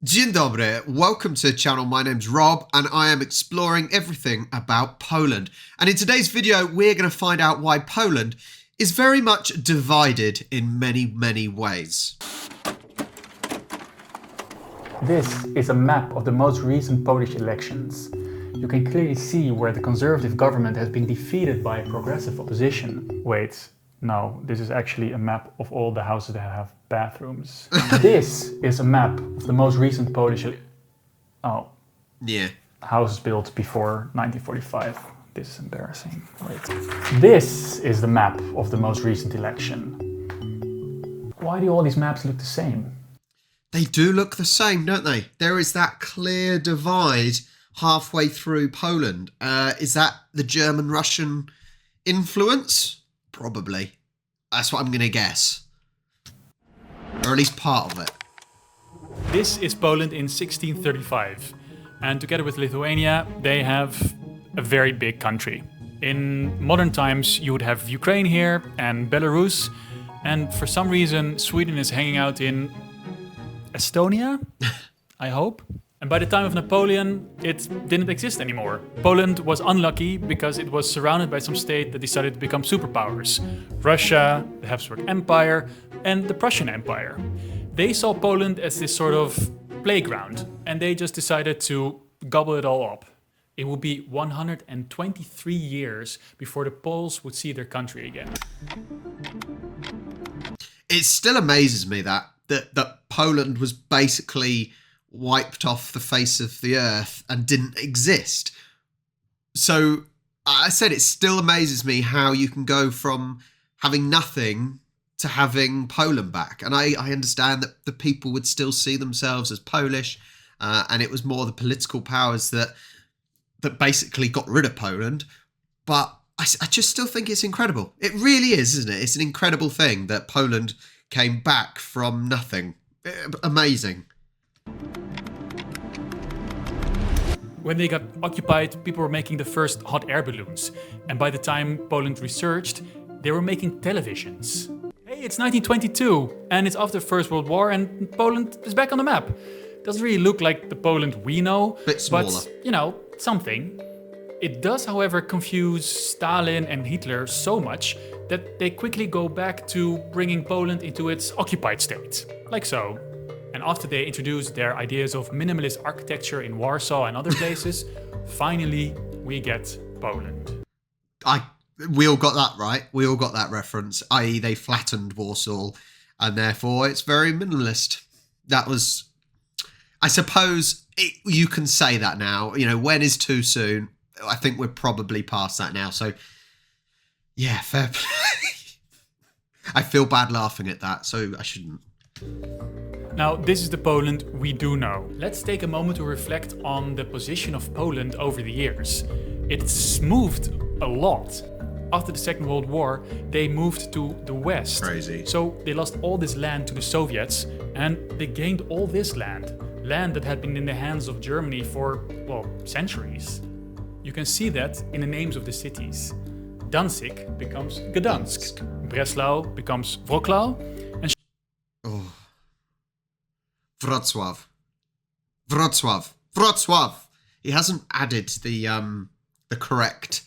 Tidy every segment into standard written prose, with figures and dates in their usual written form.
Dzień dobry, welcome to the channel. My name's Rob and I am exploring everything about Poland. And in today's video, we're going to find out why Poland is very much divided in many ways. This is a map of the most recent Polish elections. You can clearly see where the conservative government has been defeated by progressive opposition. Wait, no, this is actually a map of all the houses that have bathrooms. This is a map of the most recent Polish houses built before 1945. This is embarrassing. Wait. This is the map of the most recent election. Why do all these maps look the same? They do look the same, don't they? There is that clear divide halfway through Poland. Is that the German-Russian influence? Probably. That's what I'm going to guess. Or at least part of it. This is Poland in 1635. And together with Lithuania, they have a very big country. In modern times, you would have Ukraine here and Belarus. And for some reason, Sweden is hanging out in Estonia, I hope. And by the time of Napoleon, it didn't exist anymore. Poland was unlucky because it was surrounded by some state that decided to become superpowers. Russia, the Habsburg Empire, and the Prussian Empire. They saw Poland as this sort of playground, and they just decided to gobble it all up. It would be 123 years before the Poles would see their country again. It still amazes me that Poland was basically wiped off the face of the earth and didn't exist. So I said it still amazes me how you can go from having nothing to having Poland back. And I understand that the people would still see themselves as Polish, and it was more the political powers that basically got rid of Poland. But I just still think it's incredible. It really is, isn't it? It's an incredible thing that Poland came back from nothing. Amazing. When they got occupied, people were making the first hot air balloons. And by the time Poland resurged, they were making televisions. Hey, it's 1922, and it's after the First World War, and Poland is back on the map. Doesn't really look like the Poland we know, bit smaller. But, you know, something. It does, however, confuse Stalin and Hitler so much that they quickly go back to bringing Poland into its occupied state. Like so. And after they introduced their ideas of minimalist architecture in Warsaw and other places, finally we get Poland. We all got that right. We all got that reference, i.e. they flattened Warsaw, and therefore it's very minimalist. That was, I suppose, you can say that now. You know, when is too soon? I think we're probably past that now. So, yeah, fair play. I feel bad laughing at that, so I shouldn't. Now, this is the Poland we do know. Let's take a moment to reflect on the position of Poland over the years. It's moved a lot. After the Second World War, they moved to the west. Crazy. So they lost all this land to the Soviets, and they gained all this land. Land that had been in the hands of Germany for, well, centuries. You can see that in the names of the cities. Danzig becomes Gdansk. Breslau becomes Wrocław. And Wrocław. Wrocław. Wrocław. He hasn't added the correct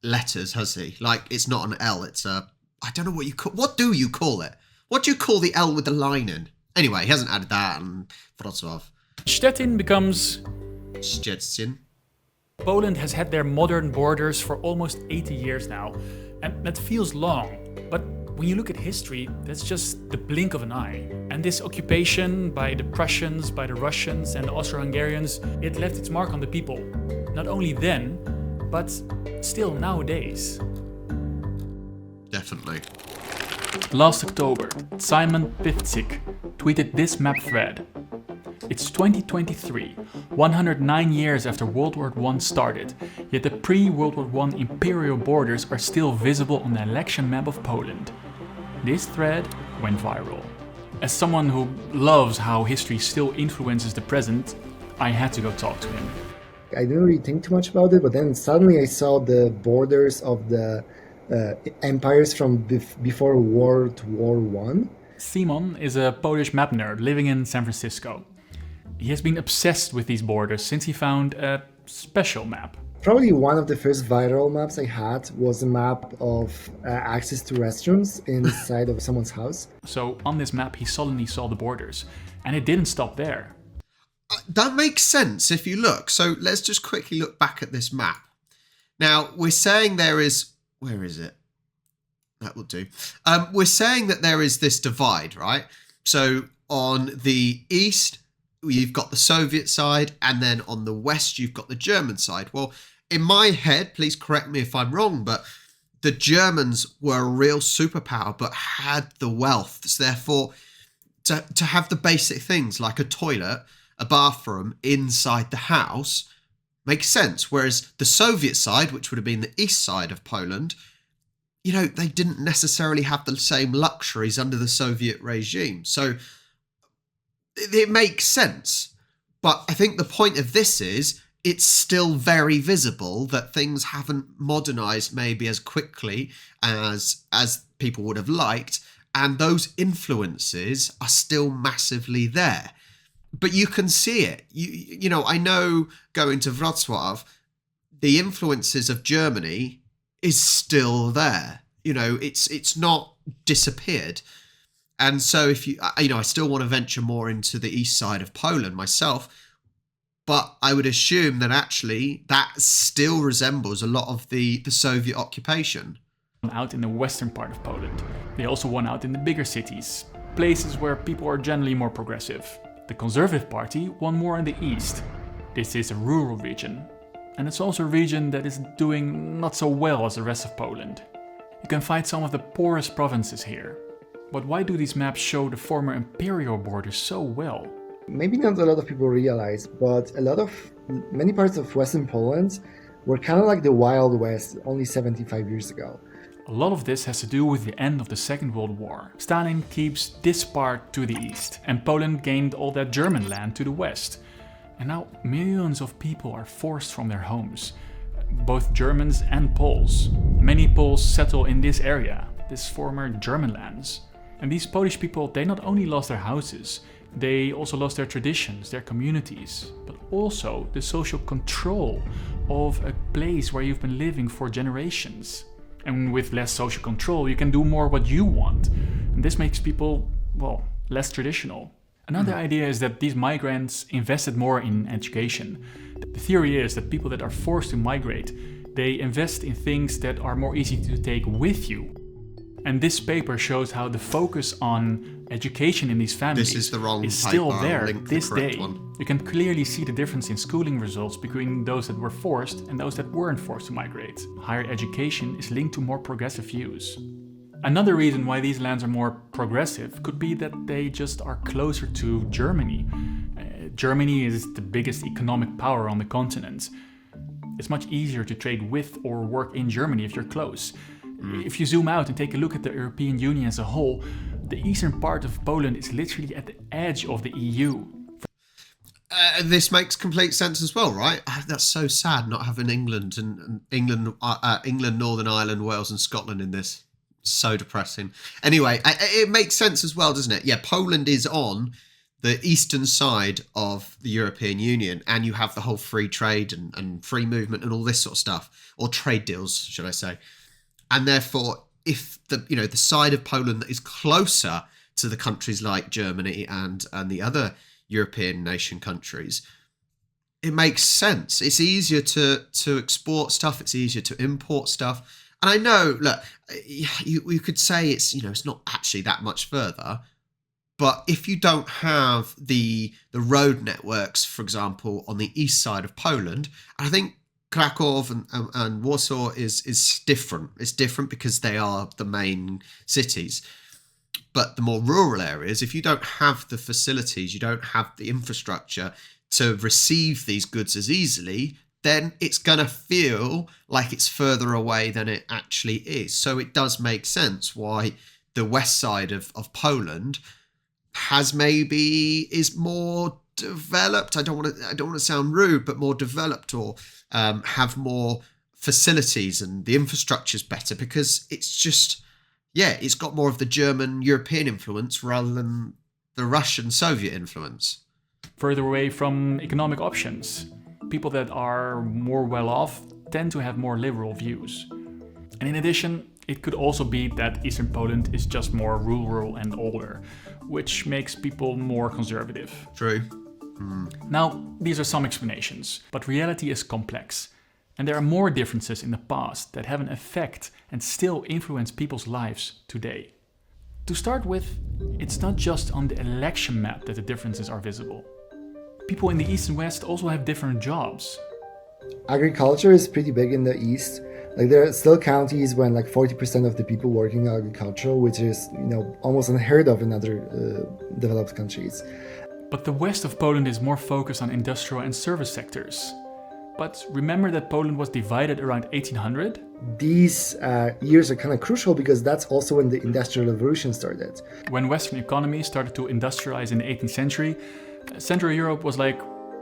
letters, has he? Like, it's not an L, it's a... I don't know what you call... What do you call it? What do you call the L with the line in? Anyway, he hasn't added that, and Wrocław. Stettin becomes... Szczecin. Poland has had their modern borders for almost 80 years now, and that feels long. But when you look at history, that's just the blink of an eye. And this occupation by the Prussians, by the Russians and the Austro-Hungarians, it left its mark on the people. Not only then, but still nowadays. Definitely. Last October, Simon Pivcik tweeted this map thread. It's 2023, 109 years after World War I started, yet the pre-World War I imperial borders are still visible on the election map of Poland. This thread went viral. As someone who loves how history still influences the present, I had to go talk to him. I didn't really think too much about it, but then suddenly I saw the borders of the empires from before World War I. Simon is a Polish map nerd living in San Francisco. He has been obsessed with these borders since he found a special map. Probably one of the first viral maps I had was a map of access to restrooms inside of someone's house. So on this map, he suddenly saw the borders, and it didn't stop there. That makes sense if you look. So let's just quickly look back at this map. Now, we're saying there is... Where is it? That will do. We're saying that there is this divide, right? So on the east, you've got the Soviet side, and then on the west, you've got the German side. Well, in my head, please correct me if I'm wrong, but the Germans were a real superpower, but had the wealth. So therefore, to have the basic things like a toilet, a bathroom inside the house makes sense. Whereas the Soviet side, which would have been the east side of Poland, you know, they didn't necessarily have the same luxuries under the Soviet regime. So it makes sense. But I think the point of this is it's still very visible that things haven't modernized maybe as quickly as people would have liked. And those influences are still massively there. But you can see it. You know, I know going to Wrocław, the influences of Germany is still there. You know, it's not disappeared. And so if I still want to venture more into the east side of Poland myself, but I would assume that actually that still resembles a lot of the Soviet occupation. Out in the western part of Poland. They also won out in the bigger cities, places where people are generally more progressive. The Conservative Party won more in the east. This is a rural region, and it's also a region that is doing not so well as the rest of Poland. You can find some of the poorest provinces here. But why do these maps show the former imperial borders so well? Maybe not a lot of people realize, but many parts of Western Poland were kind of like the Wild West only 75 years ago. A lot of this has to do with the end of the Second World War. Stalin keeps this part to the east, and Poland gained all that German land to the west. And now millions of people are forced from their homes, both Germans and Poles. Many Poles settle in this area, this former German lands. And these Polish people, they not only lost their houses, they also lost their traditions, their communities, but also the social control of a place where you've been living for generations. And with less social control, you can do more what you want. And this makes people, well, less traditional. Another idea is that these migrants invested more in education. The theory is that people that are forced to migrate, they invest in things that are more easy to take with you. And this paper shows how the focus on education in these families is still there this day. One. You can clearly see the difference in schooling results between those that were forced and those that weren't forced to migrate. Higher education is linked to more progressive views. Another reason why these lands are more progressive could be that they just are closer to Germany. Germany is the biggest economic power on the continent. It's much easier to trade with or work in Germany if you're close. If you zoom out and take a look at the European Union as a whole, the eastern part of Poland is literally at the edge of the EU. This makes complete sense as well, right? That's so sad not having England and England, Northern Ireland, Wales and Scotland in this. So depressing. Anyway, it makes sense as well, doesn't it? Yeah, Poland is on the eastern side of the European Union, and you have the whole free trade and free movement and all this sort of stuff, or trade deals, should I say. And therefore, if the side of Poland that is closer to the countries like Germany and the other European nation countries, it makes sense. It's easier to export stuff. It's easier to import stuff. And I know, look, you could say it's not actually that much further, but if you don't have the road networks, for example, on the east side of Poland, I think Krakow and Warsaw is different. It's different because they are the main cities. But the more rural areas, if you don't have the facilities, you don't have the infrastructure to receive these goods as easily, then it's going to feel like it's further away than it actually is. So it does make sense why the west side of Poland is more developed. I don't want to sound rude, but more developed, or have more facilities, and the infrastructure's better because it's got more of the German European influence rather than the Russian Soviet influence. further away from economic options. People that are more well off tend to have more liberal views. And in addition, it could also be that Eastern Poland is just more rural and older, which makes people more conservative. True. Now, these are some explanations, but reality is complex. And there are more differences in the past that have an effect and still influence people's lives today. To start with, it's not just on the election map that the differences are visible. People in the East and West also have different jobs. Agriculture is pretty big in the East. Like there are still counties when like 40% of the people working in agriculture, which is, almost unheard of in other developed countries. But the west of Poland is more focused on industrial and service sectors. But remember that Poland was divided around 1800? These years are kind of crucial because that's also when the Industrial Revolution started. When Western economies started to industrialize in the 18th century, Central Europe was like,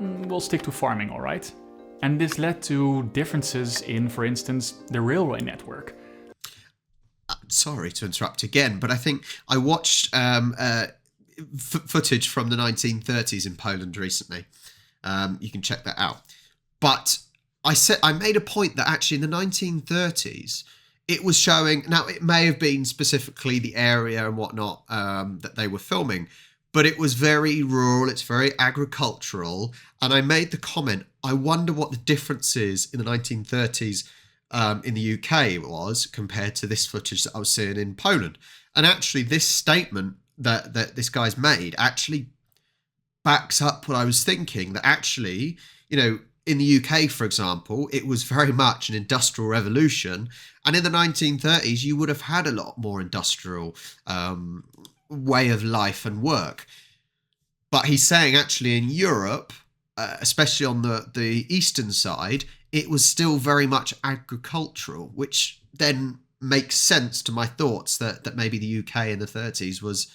we'll stick to farming, all right? And this led to differences in, for instance, the railway network. Sorry to interrupt again, but I think I watched footage from the 1930s in Poland recently. You can check that out. But I made a point that actually in the 1930s, it was showing, now it may have been specifically the area and whatnot that they were filming, but it was very rural, it's very agricultural. And I made the comment, I wonder what the difference is in the 1930s in the UK was compared to this footage that I was seeing in Poland. And actually this statement that this guy's made actually backs up what I was thinking, that actually, in the UK, for example, it was very much an industrial revolution. And in the 1930s, you would have had a lot more industrial way of life and work. But he's saying actually in Europe, especially on the eastern side, it was still very much agricultural, which then makes sense to my thoughts that maybe the UK in the 30s was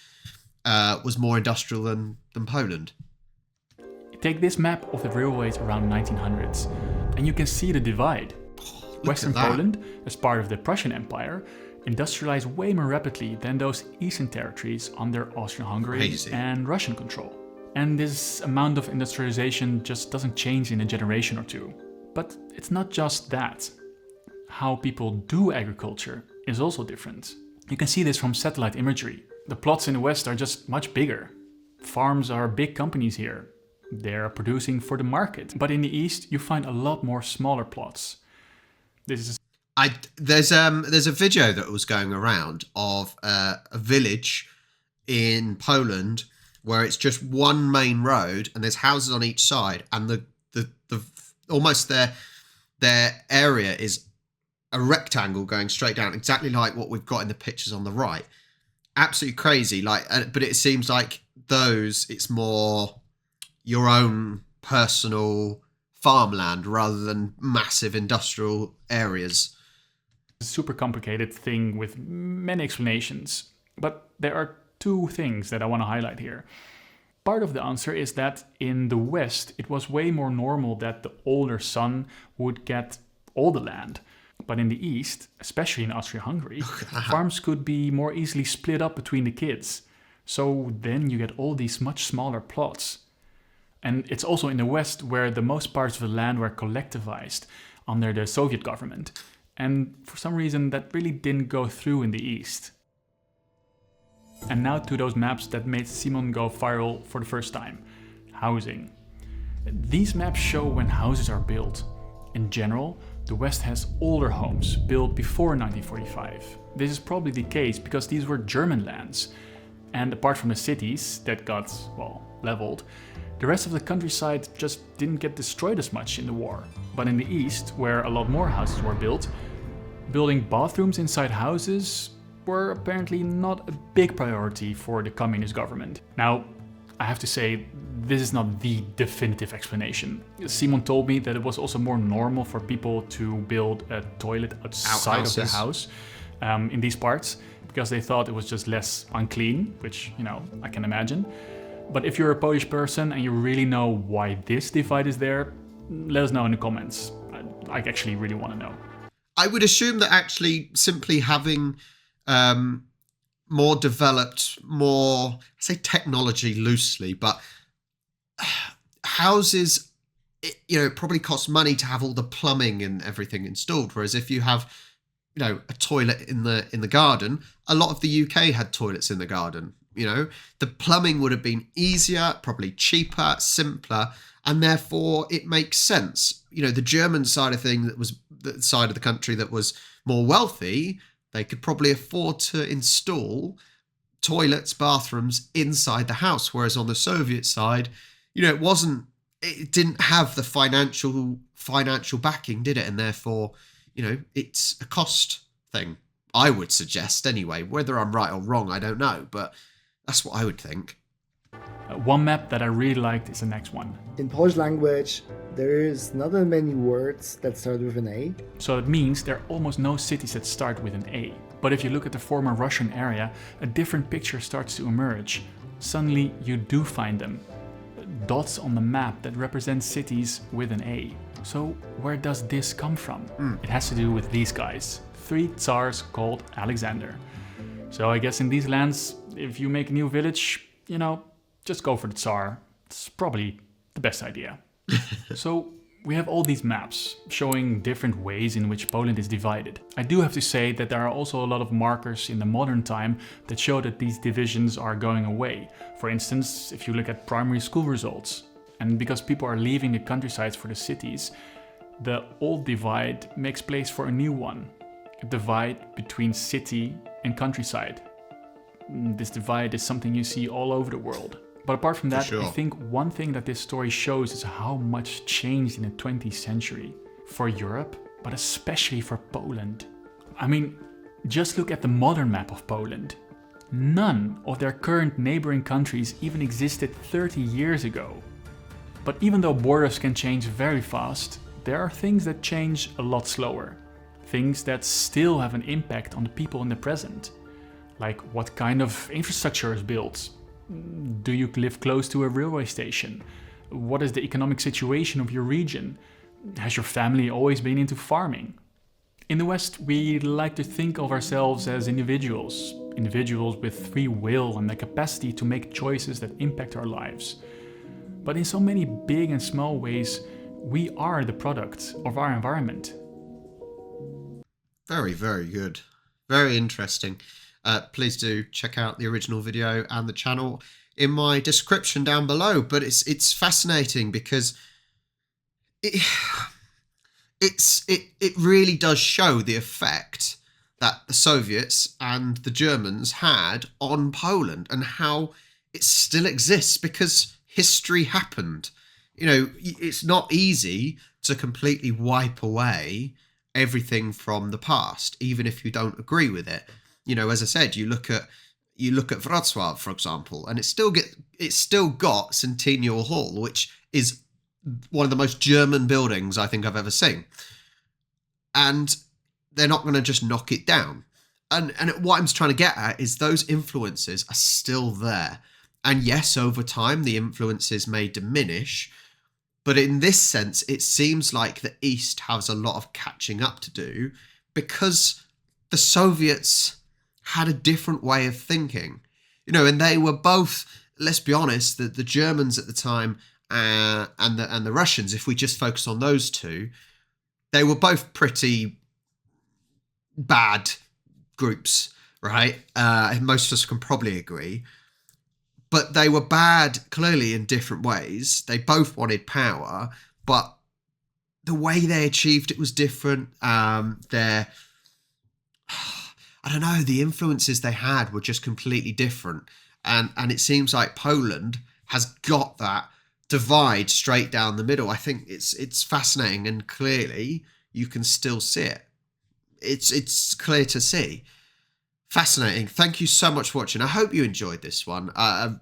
more industrial than Poland. Take this map of the railways around 1900s, and you can see the divide. Western Poland, as part of the Prussian Empire, industrialized way more rapidly than those eastern territories under Austro-Hungary and Russian control. And this amount of industrialization just doesn't change in a generation or two. But it's not just that. How people do agriculture is also different. You can see this from satellite imagery. The plots in the West are just much bigger. Farms are big companies here. They're producing for the market. But in the East, you find a lot more smaller plots. There's a video that was going around of a village in Poland where it's just one main road and there's houses on each side, and the almost their area is a rectangle going straight down, exactly like what we've got in the pictures on the right. Absolutely crazy. But it seems like it's more your own personal farmland rather than massive industrial areas. It's a super complicated thing with many explanations, but there are two things that I want to highlight here. Part of the answer is that in the West, it was way more normal that the older son would get all the land. But in the East, especially in Austria-Hungary, farms could be more easily split up between the kids. So then you get all these much smaller plots. And it's also in the West where the most parts of the land were collectivized under the Soviet government. And for some reason that really didn't go through in the East. And now to those maps that made Simon go viral for the first time. Housing. These maps show when houses are built. In general, the West has older homes built before 1945. This is probably the case because these were German lands. And apart from the cities that got, leveled, the rest of the countryside just didn't get destroyed as much in the war. But in the East, where a lot more houses were built, building bathrooms inside houses were apparently not a big priority for the communist government. Now, I have to say, this is not the definitive explanation. Simon told me that it was also more normal for people to build a toilet outside of their house in these parts, because they thought it was just less unclean, which, I can imagine. But if you're a Polish person and you really know why this divide is there, let us know in the comments. I actually really want to know. I would assume that actually simply having more developed, I say technology loosely, but houses, it probably costs money to have all the plumbing and everything installed. Whereas if you have, a toilet in the garden, a lot of the UK had toilets in the garden. The plumbing would have been easier, probably cheaper, simpler, and therefore it makes sense. The German side of thing, that was the side of the country that was more wealthy, they could probably afford to install toilets, bathrooms inside the house. Whereas on the Soviet side, it didn't have the financial backing, did it? And therefore, it's a cost thing, I would suggest anyway. Whether I'm right or wrong, I don't know, but that's what I would think. One map that I really liked is the next one. In Polish language, there is not that many words that start with an A. So it means there are almost no cities that start with an A. But if you look at the former Russian area, a different picture starts to emerge. Suddenly you do find them. Dots on the map that represent cities with an A. So where does this come from? It has to do with these guys. 3 Tsars called Alexander. So I guess in these lands, if you make a new village, just go for the Tsar. It's probably the best idea. So we have all these maps showing different ways in which Poland is divided. I do have to say that there are also a lot of markers in the modern time that show that these divisions are going away. For instance, if you look at primary school results, and because people are leaving the countrysides for the cities, the old divide makes place for a new one. A divide between city and countryside. This divide is something you see all over the world. But apart from that, sure. I think one thing that this story shows is how much changed in the 20th century for Europe, but especially for Poland. I mean, just look at the modern map of Poland. None of their current neighboring countries even existed 30 years ago. But even though borders can change very fast, there are things that change a lot slower. Things that still have an impact on the people in the present. Like what kind of infrastructure is built? Do you live close to a railway station? What is the economic situation of your region? Has your family always been into farming? In the West, we like to think of ourselves as individuals with free will and the capacity to make choices that impact our lives. But in so many big and small ways, we are the product of our environment. Very, very good. Very interesting. Please do check out the original video and the channel in my description down below. But it's fascinating because it really does show the effect that the Soviets and the Germans had on Poland and how it still exists because history happened. It's not easy to completely wipe away everything from the past, even if you don't agree with it. As I said, you look at Wrocław, for example, and it's still got Centennial Hall, which is one of the most German buildings I think I've ever seen. And they're not going to just knock it down. And what I'm trying to get at is those influences are still there. And yes, over time, the influences may diminish. But in this sense, it seems like the East has a lot of catching up to do because the Soviets had a different way of thinking. And they were both, let's be honest, the Germans at the time and the Russians, if we just focus on those two, they were both pretty bad groups, right? Most of us can probably agree. But they were bad, clearly, in different ways. They both wanted power, but the way they achieved it was different. The influences they had were just completely different. And it seems like Poland has got that divide straight down the middle. I think it's fascinating, and clearly you can still see it. It's clear to see. Fascinating. Thank you so much for watching. I hope you enjoyed this one. I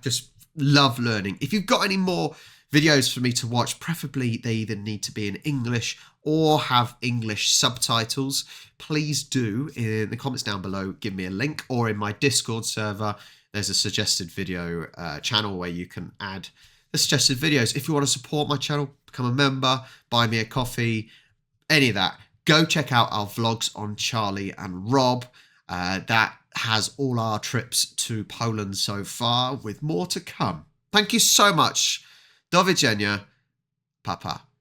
just love learning. If you've got any more videos for me to watch, preferably they either need to be in English or have English subtitles, please do in the comments down below give me a link, or in my Discord server there's a suggested video channel where you can add the suggested videos. If you want to support my channel, become a member, buy me a coffee, any of that, go check out our vlogs on Charlie and Rob. That has all our trips to Poland so far, with more to come. Thank you so much Do widzenia. Pa pa.